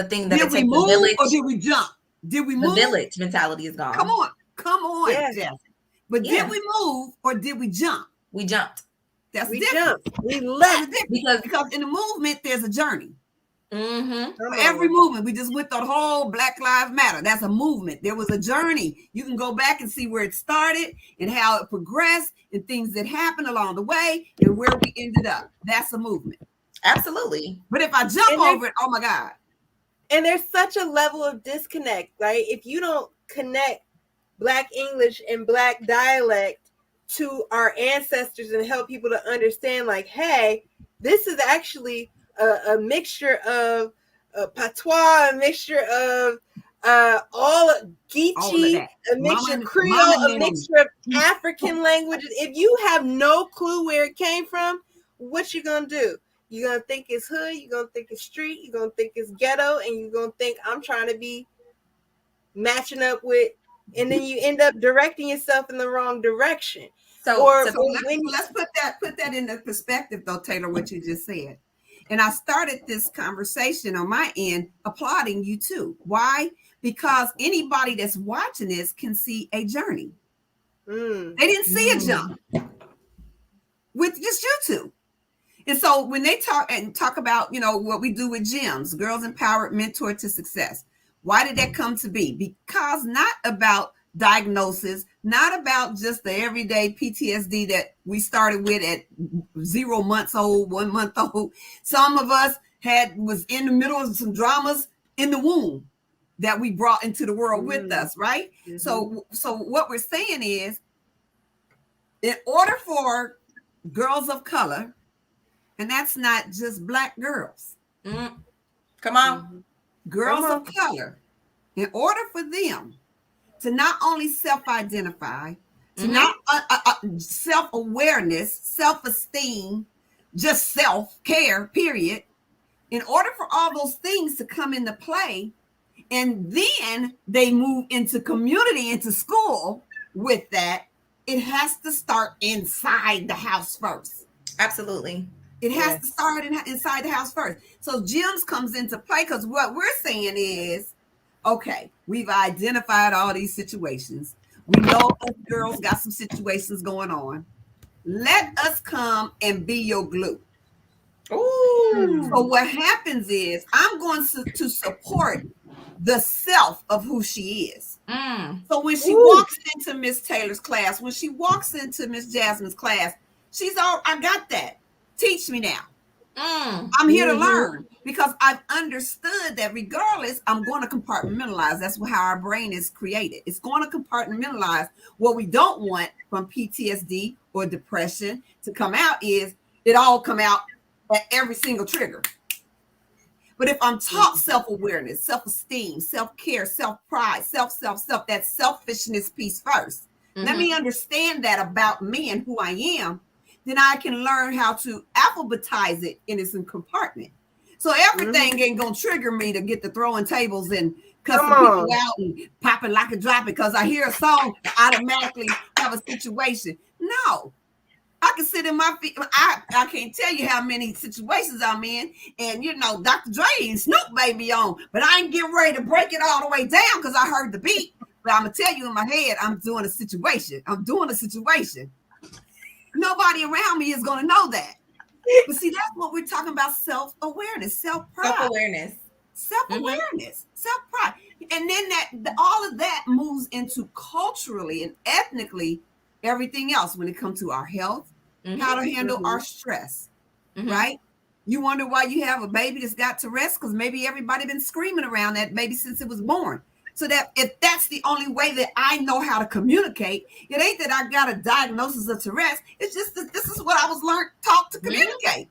thing that did we move village, or did we jump? Did we move? The village mentality is gone. Come on, Jeff. But did we move or did we jump? We jumped. That's we different. Jumped. We left because in the movement there's a journey. For every movement, we just went the whole Black Lives Matter. That's a movement. There was a journey. You can go back and see where it started and how it progressed and things that happened along the way and where we ended up. That's a movement. Absolutely. But if I jump over it, oh my God. And there's such a level of disconnect, right? If you don't connect Black English and Black dialect to our ancestors and help people to understand, like, hey, this is actually a mixture of patois, a mixture of all Geechee, a mixture of Creole, a mixture of African languages. If you have no clue where it came from, what you gonna do? You're gonna think it's hood, you're gonna think it's street, you're gonna think it's ghetto, and you're gonna think I'm trying to be matching up with, and then you end up directing yourself in the wrong direction. So let's put that into perspective, though, Taylor, what you just said. And I started this conversation on my end applauding you too. Why? Because anybody that's watching this can see a journey. They didn't see a jump with just you two. And so when they talk about, you know, what we do with GEMS, Girls Empowered Mentor to Success, why did that come to be? Because not about diagnosis, not about just the everyday PTSD that we started with at 0 months old, 1 month old. Some of us was in the middle of some dramas in the womb that we brought into the world with us, right? So what we're saying is, in order for girls of color, and that's not just Black girls. Come on. Girls of color, in order for them to not only self-identify, to not self-awareness, self-esteem, just self-care, period. In order for all those things to come into play, and then they move into community, into school with that, it has to start inside the house first. Absolutely. It has to start inside the house first. So gyms comes into play because what we're saying is, okay, we've identified all these situations. We know us girls got some situations going on. Let us come and be your glue. Ooh. So what happens is I'm going to support the self of who she is. So when she walks into Miss Taylor's class, when she walks into Miss Jasmine's class, she's all, I got that. Teach me now. I'm here to learn because I've understood that regardless, I'm going to compartmentalize. That's how our brain is created. It's going to compartmentalize. What we don't want from PTSD or depression to come out is it all come out at every single trigger. But if I'm taught self-awareness, self-esteem, self-care, self-pride, self, that selfishness piece first. Let me understand that about me and who I am. Then I can learn how to alphabetize it in its compartment. So everything ain't gonna trigger me to get to throwing tables and cussing people out and popping like a drop because I hear a song and automatically have a situation. No, I can sit in my feet. I can't tell you how many situations I'm in, and you know, Dr. Dre and Snoop may be on, but I ain't getting ready to break it all the way down because I heard the beat. But I'm gonna tell you in my head, I'm doing a situation. Nobody around me is going to know that. But see, that's what we're talking about: self-awareness, self-pride, self-awareness, self-pride. And then all of that moves into culturally and ethnically everything else when it comes to our health, how to handle our stress, right? You wonder why you have a baby that's got Tourette's because maybe everybody been screaming around that baby since it was born. So that if that's the only way that I know how to communicate, it ain't that I got a diagnosis of Tourette's. It's just that this is what I was taught to communicate,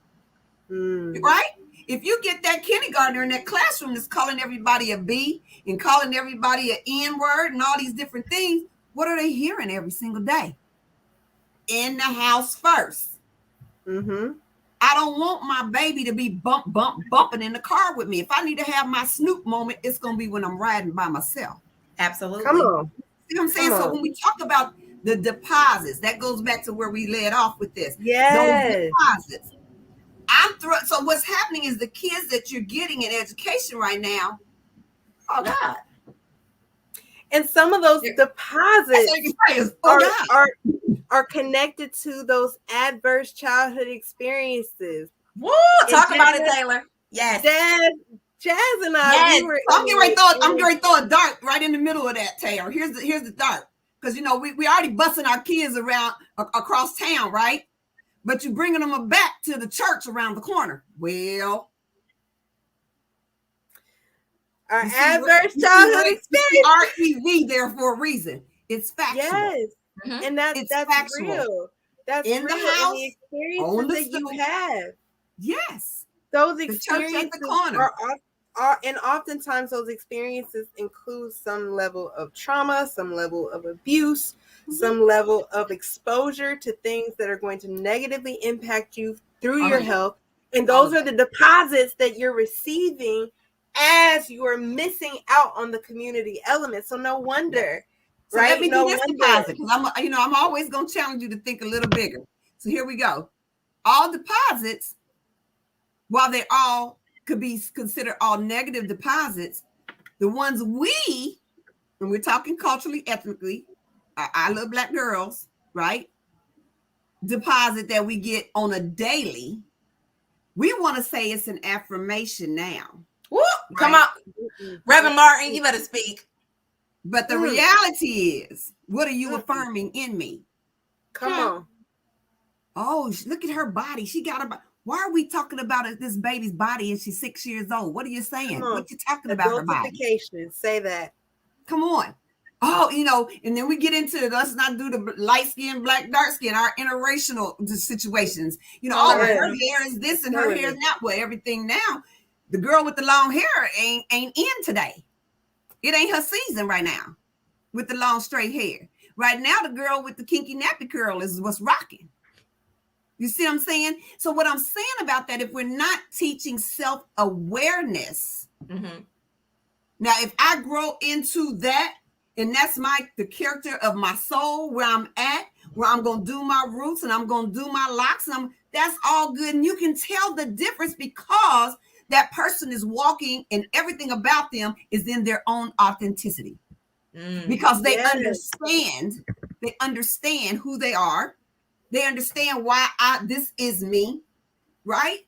right? If you get that kindergartner in that classroom that's calling everybody a B and calling everybody an N word and all these different things, what are they hearing every single day? In the house first. I don't want my baby to be bumping in the car with me. If I need to have my Snoop moment, it's going to be when I'm riding by myself. Absolutely. Come on. See what I'm saying? So when we talk about the deposits, that goes back to where we led off with this. Yes. Those deposits. So what's happening is the kids that you're getting in education right now, oh God. And some of those deposits are connected to those adverse childhood experiences. Woo! Talk about it, Taylor. Yes. Jazz and I, we were. I'm getting ready to throw a dart right in the middle of that, Taylor. Here's the dart. Because, you know, we already busting our kids around across town, right? But you're bringing them back to the church around the corner. Well, our adverse childhood experience. REV there for a reason. It's factual. Yes. And that's factual. Real. That's in real. the house, and the experiences that you have. Yes. Those experiences and oftentimes those experiences include some level of trauma, some level of abuse, some level of exposure to things that are going to negatively impact you through your health. And those are the deposits that you're receiving as you are missing out on the community element. So no wonder. So let me do this deposit, because I'm always going to challenge you to think a little bigger. So here we go. All deposits, while they all could be considered all negative deposits, the ones when we're talking culturally, ethnically, I love Black girls, right? Deposit that we get on a daily, we want to say it's an affirmation now. Woo! Come on. Reverend Martin, you better speak. But the reality is, what are you affirming in me? Come on. Oh, look at her body. She got her body. Why are we talking about this baby's body and she's 6 years old? What are you saying? What you talking about her body? Say that. Come on. Oh, and then we get into let's not do the light skin, black, dark skin, our interracial situations. Her hair is this and her hair is that way. Everything now. The girl with the long hair ain't in today. It ain't her season right now with the long straight hair. Right now, the girl with the kinky nappy curl is what's rocking. You see what I'm saying? So what I'm saying about that, if we're not teaching self-awareness, now if I grow into that And that's the character of my soul, where I'm at, where I'm going to do my roots and I'm going to do my locks. And that's all good. And you can tell the difference because that person is walking and everything about them is in their own authenticity. Because they understand who they are. They understand why this is me, right?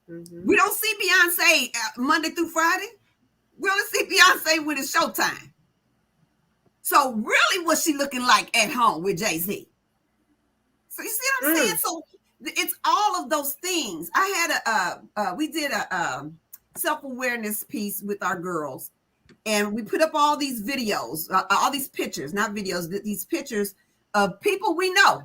Mm-hmm. We don't see Beyonce Monday through Friday. We only see Beyonce when it's showtime. So really, what's she looking like at home with Jay-Z? So you see what I'm saying? So it's all of those things. I had we did a self-awareness piece with our girls, and we put up all these videos, all these pictures, not videos, these pictures of people we know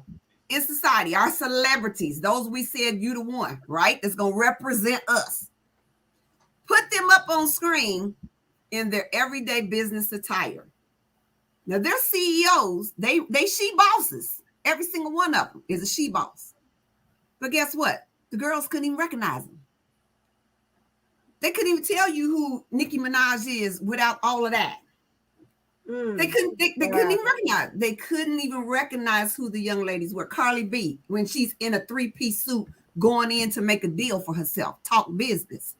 in society, our celebrities, those we said you the one, right? That's going to represent us. Put them up on screen in their everyday business attire. Now, they're CEOs. They she bosses. Every single one of them is a she boss. But guess what? The girls couldn't even recognize them. They couldn't even tell you who Nicki Minaj is without all of that. They couldn't even recognize. They couldn't even recognize who the young ladies were. Carly B, when she's in a 3-piece suit going in to make a deal for herself, talk business.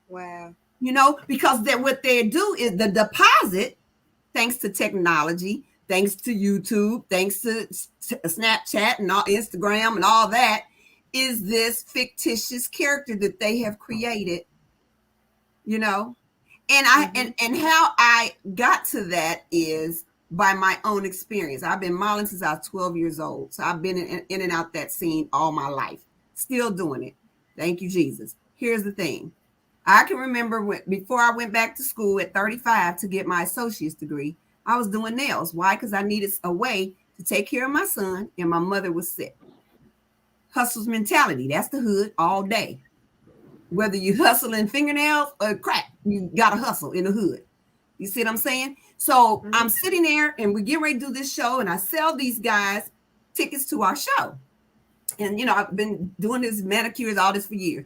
Wow. You know, because what they do is the deposit, thanks to technology, thanks to YouTube, thanks to Snapchat and all, Instagram and all that, is this fictitious character that they have created, you know? And and how I got to that is by my own experience. I've been modeling since I was 12 years old. So I've been in and out that scene all my life, still doing it. Thank you, Jesus. Here's the thing. I can remember before I went back to school at 35 to get my associate's degree, I was doing nails. Why? Because I needed a way to take care of my son, and my mother was sick. Hustle's mentality. That's the hood all day. Whether you hustling fingernails or crack, you got to hustle in the hood. You see what I'm saying? So I'm sitting there and we get ready to do this show, and I sell these guys tickets to our show. And, you know, I've been doing this manicures, all this for years.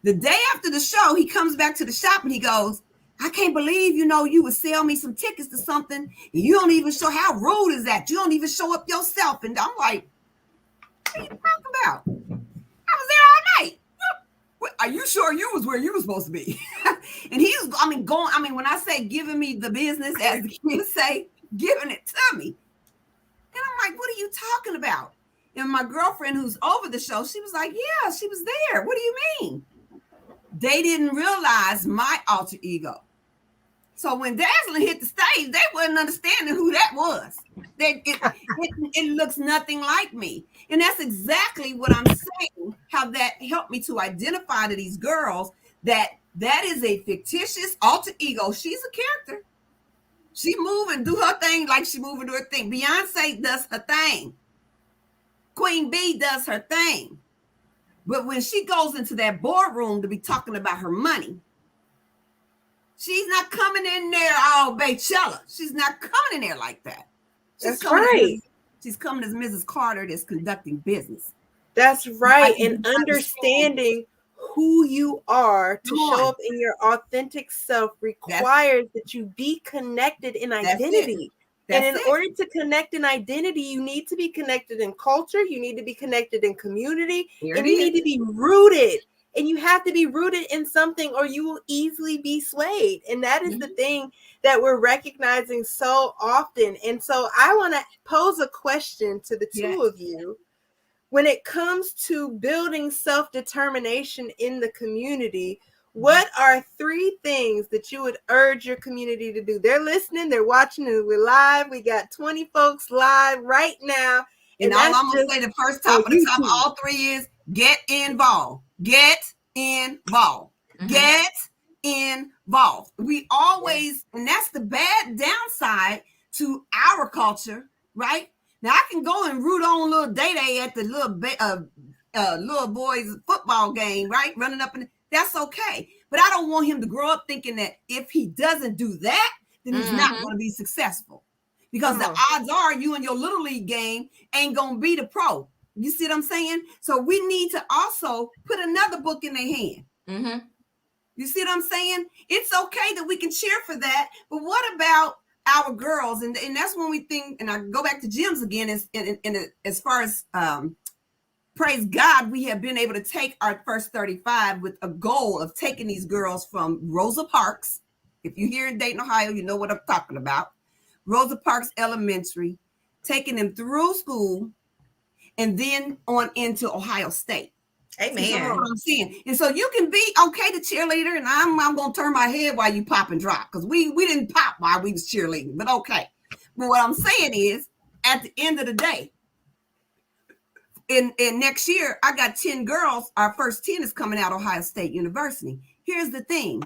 The day after the show, he comes back to the shop and he goes, I can't believe, you know, you would sell me some tickets to something and you don't even show. How rude is that? You don't even show up yourself. And I'm like, what are you talking about? I was there all night. Are you sure you was where you were supposed to be? And he's, when I say giving me the business, as the kids say, giving it to me. And I'm like, what are you talking about? And my girlfriend who's over the show, she was like, yeah, she was there. What do you mean? They didn't realize my alter ego. So when Dazzling hit the stage, they wasn't understanding who that was. It looks nothing like me. And that's exactly what I'm saying, how that helped me to identify to these girls that is a fictitious alter ego. She's a character. She move and do her thing like she move and do her thing. Beyonce does her thing. Queen B does her thing. But when she goes into that boardroom to be talking about her money, she's not coming in there all Baychella. She's not coming in there like that. That's right. She's coming as Mrs. Carter that's conducting business. That's right. And understanding who you are to show up in your authentic self requires that you be connected in identity. And in order to connect in identity, you need to be connected in culture. You need to be connected in community. And you need to be rooted. And you have to be rooted in something or you will easily be swayed. And that is the thing that we're recognizing so often. And so I want to pose a question to the two of you. When it comes to building self-determination in the community, what are 3 things that you would urge your community to do? They're listening, they're watching, and we're live. We got 20 folks live right now. And all I'm going to say, the first top of the top, all 3 is get involved. Get involved. Get involved. We always, and that's the bad downside to our culture, right? Now I can go and root on little Day at the little boys football game, right? Running up and that's okay. But I don't want him to grow up thinking that if he doesn't do that, then he's not going to be successful. Because the odds are you in your little league game ain't going to be the pro. You see what I'm saying? So we need to also put another book in their hand. You see what I'm saying? It's okay that we can cheer for that. But what about our girls, and that's when we think, and I go back to Jim's again, as far as praise God, we have been able to take our first 35 with a goal of taking these girls from Rosa Parks. If you're here in Dayton, Ohio, you know what I'm talking about. Rosa Parks Elementary, taking them through school, and then on into Ohio State. Amen. So that's what I'm saying. And so you can be okay the cheerleader, and I'm gonna turn my head while you pop and drop, because we didn't pop while we was cheerleading, but okay. But what I'm saying is, at the end of the day, in next year, I got 10 girls. Our first 10 is coming out of Ohio State University. Here's the thing.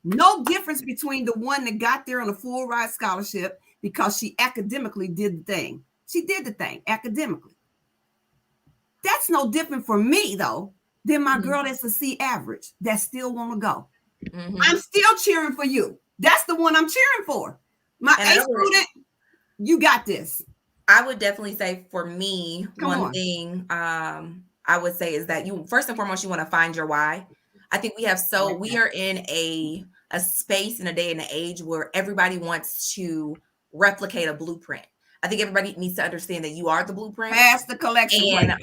No difference between the one that got there on a full ride scholarship because she academically did the thing. She did the thing academically. That's no different for me, though, than my girl that's a C average that still want to go. I'm still cheering for you. That's the one I'm cheering for. My A student, you got this. I would definitely say for me, one thing I would say is that you, first and foremost, you want to find your why. I think we are in a space in a day and an age where everybody wants to replicate a blueprint. I think everybody needs to understand that you are the blueprint. Pass the collection. And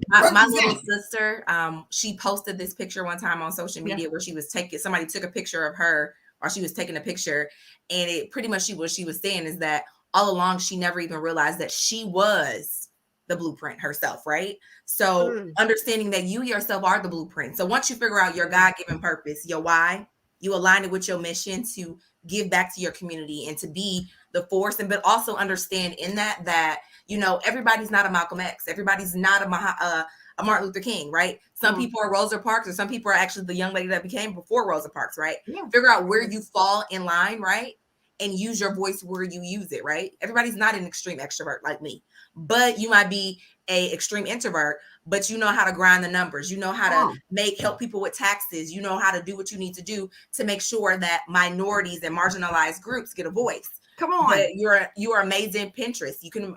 my little sister, she posted this picture one time on social media where somebody took a picture of her while she was taking a picture. And it pretty much what she was saying is that all along, she never even realized that she was the blueprint herself, right? So understanding that you yourself are the blueprint. So once you figure out your God-given purpose, your why, you align it with your mission to give back to your community and to be the force, but also understand in that, you know, everybody's not a Malcolm X. Everybody's not a Martin Luther King, right? Some people are Rosa Parks, or some people are actually the young lady that became before Rosa Parks, right? Yeah. Figure out where you fall in line, right? And use your voice where you use it, right? Everybody's not an extreme extrovert like me, but you might be a extreme introvert, but you know how to grind the numbers. You know how to help people with taxes. You know how to do what you need to do to make sure that minorities and marginalized groups get a voice. Come on. But you're amazing Pinterest. You can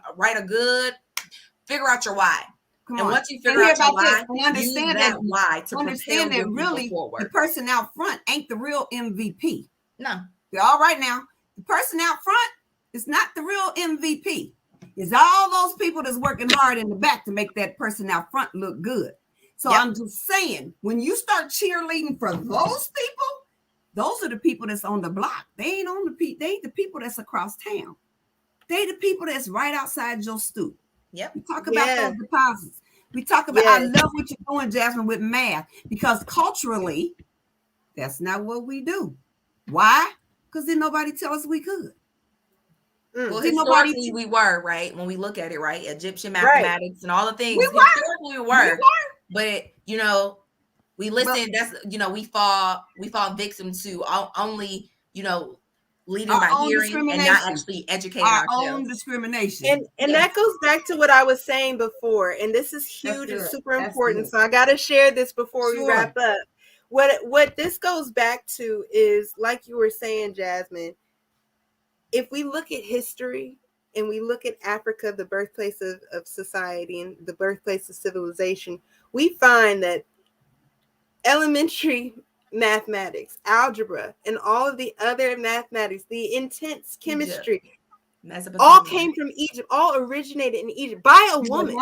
figure out your why. And once you figure out your why, understand that why to understand that really forward. The person out front ain't the real MVP. No. You're all right now. The person out front is not the real MVP. It's all those people that's working hard in the back to make that person out front look good. So I'm just saying, when you start cheerleading for those people, those are the people that's on the block. They ain't the people that's across town. They the people that's right outside your stoop. Yep. We talk about those deposits. We talk about, I love what you're doing, Jasmine, with math, because culturally, that's not what we do. Why? Because didn't nobody tell us we could. Well, historically we were, right? When we look at it, right? Egyptian mathematics and all the things. We were. But, you know, we listen. That's, you know, we fall victim to only, you know, leading by hearing and not actually educating ourselves. Our own discrimination. And that goes back to what I was saying before. And this is huge and super important. So I got to share this before we wrap up. What this goes back to is, like you were saying, Jasmine, if we look at history and we look at Africa, the birthplace of society and the birthplace of civilization, we find that elementary mathematics, algebra, and all of the other mathematics, the intense chemistry, all came from Egypt, all originated in Egypt by a woman.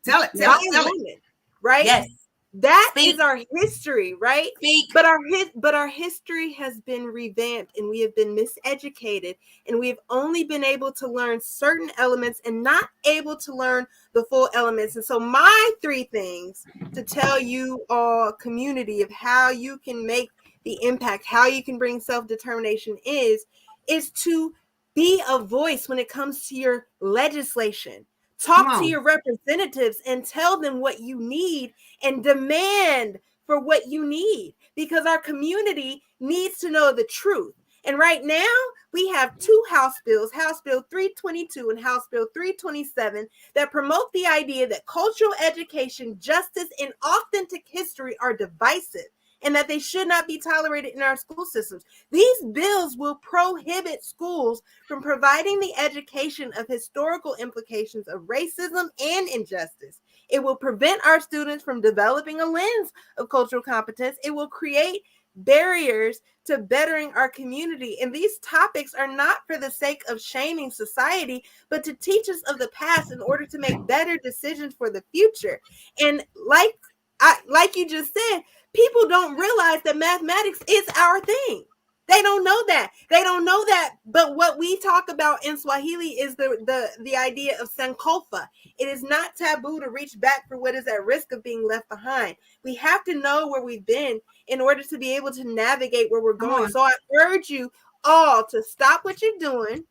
Tell it. Right? Yes. That is our history, right? But our history has been revamped, and we have been miseducated, and we've only been able to learn certain elements and not able to learn the full elements. And so my 3 things to tell you all, community, of how you can make the impact, how you can bring self-determination is to be a voice when it comes to your legislation. Talk to your representatives and tell them what you need and demand for what you need, because our community needs to know the truth. And right now we have 2 House bills, House Bill 322 and House Bill 327, that promote the idea that cultural education, justice, and authentic history are divisive and that they should not be tolerated in our school systems. These bills will prohibit schools from providing the education of historical implications of racism and injustice. It will prevent our students from developing a lens of cultural competence. It will create barriers to bettering our community. And these topics are not for the sake of shaming society, but to teach us of the past in order to make better decisions for the future. And like you just said, people don't realize that mathematics is our thing. They don't know that. They don't know that. But what we talk about in Swahili is the idea of sankofa. It is not taboo to reach back for what is at risk of being left behind. We have to know where we've been in order to be able to navigate where we're going. So I urge you all to stop what you're doing.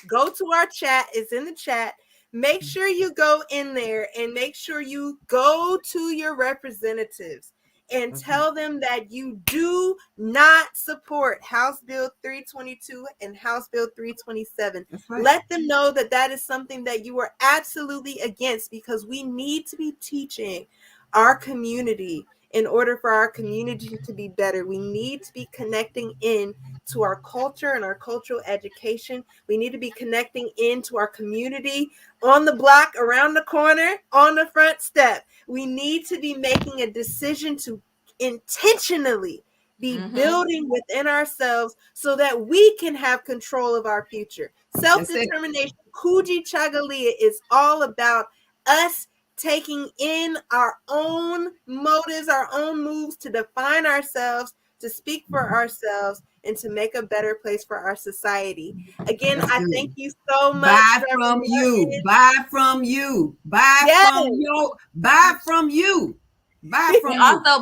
Go to our chat. It's in the chat. Make sure you go in there and make sure you go to your representatives and tell them that you do not support House Bill 322 and House Bill 327. Right. Let them know that that is something that you are absolutely against, because we need to be teaching our community in order for our community to be better. We need to be connecting in to our culture and our cultural education. We need to be connecting into our community on the block, around the corner, on the front step. We need to be making a decision to intentionally be building within ourselves so that we can have control of our future. Self-determination, Kuji Chagalia, is all about us taking in our own motives, our own moves to define ourselves, to speak for ourselves, and to make a better place for our society. Again, I thank you so much. Buy from you. Buy from you. Buy from you. Buy from you. Buy from you. Also,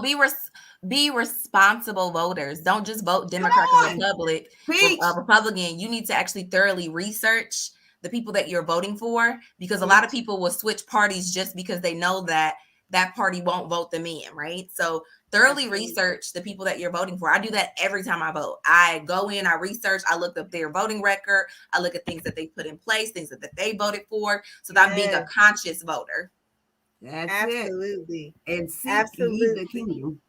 be responsible voters. Don't just vote Democrat or Republican. You need to actually thoroughly research the people that you're voting for, because a lot of people will switch parties just because they know that that party won't vote them in, right? So thoroughly research the people that you're voting for. I do that every time I vote. I go in, I research, I look up their voting record, I look at things that they put in place, things that they voted for, so that I'm being a conscious voter. That's absolutely it. And seek absolutely the kingdom.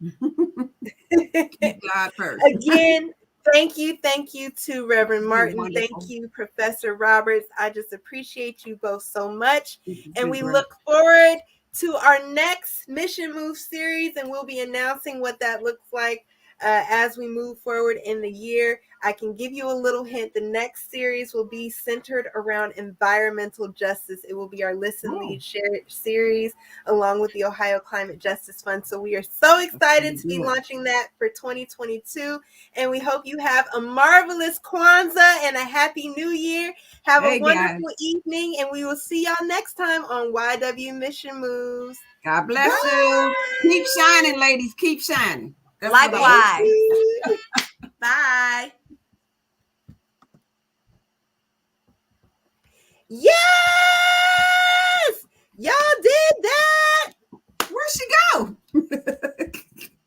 Keep God first. Again, thank you to Reverend Martin. Wonderful. Thank you, Professor Roberts. I just appreciate you both so much. And we look forward to our next Mission Move series, and we'll be announcing what that looks like as we move forward in the year. I can give you a little hint. The next series will be centered around environmental justice. It will be our Listen, Lead, Share series along with the Ohio Climate Justice Fund. So we are so excited to be launching that for 2022. And we hope you have a marvelous Kwanzaa and a happy new year. Have a wonderful evening, and we will see y'all next time on YW Mission Moves. God bless you. Keep shining, ladies. Keep shining. Likewise. Bye. Yeah.